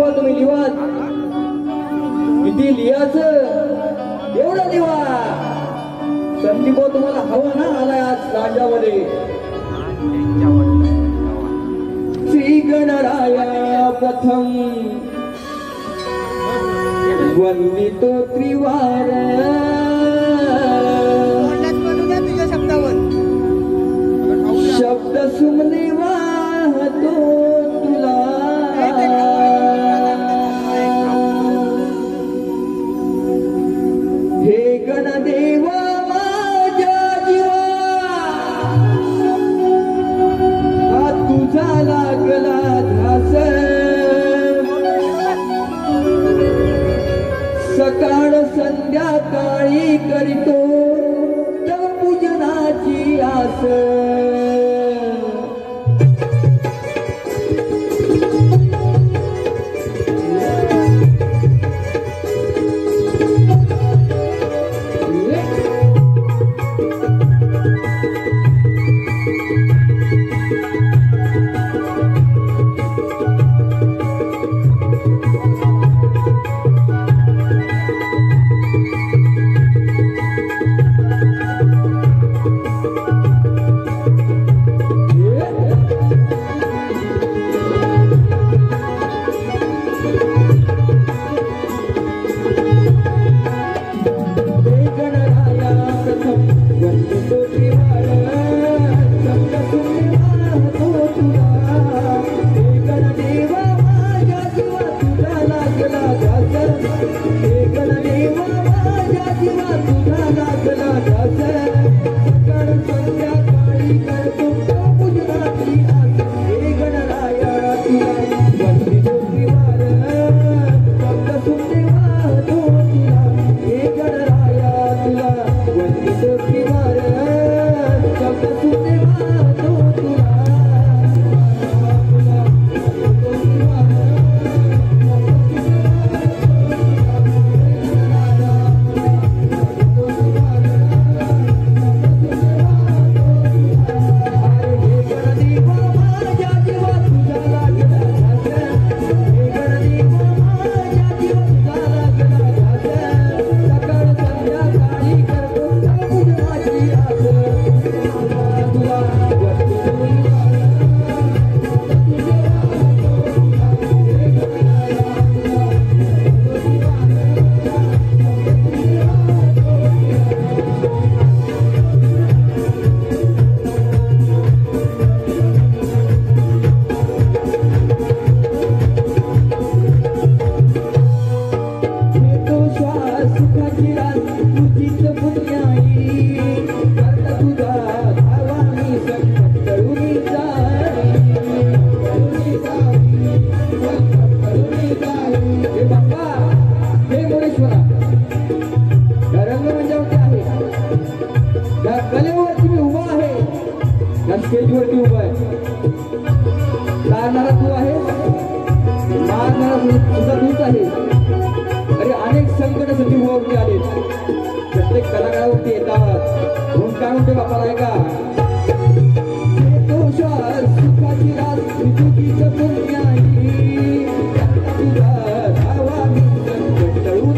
लिवा तुम्ही लिवा किती लिहायचं एवढं लिवा. संदीप तुम्हाला हवा ना आलाय आज राजामध्ये. श्री गणराया प्रथम वंदितो त्रिवार शब्द सुमने वाहतो तुला. हे गणदेवा माझ्या जीवा हा तुझा लागला ध्यास. सकाळ संध्याकाळी करीतो तव पूजनाची आस. स्टेजवरती उभा आहे. लाडणारा तू आहे, मारणारा सुद्धा तूच आहे. अरे अनेक संकट सजीवावरती आले, प्रत्येक कलाकारावरती येतात. म्हणून काय म्हणते बापाला आहे का, तो श्वास सुखाची रात विजुकीचं पुण्याई तुझा धावा मी संकट टळून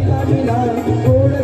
मिला मिला गोड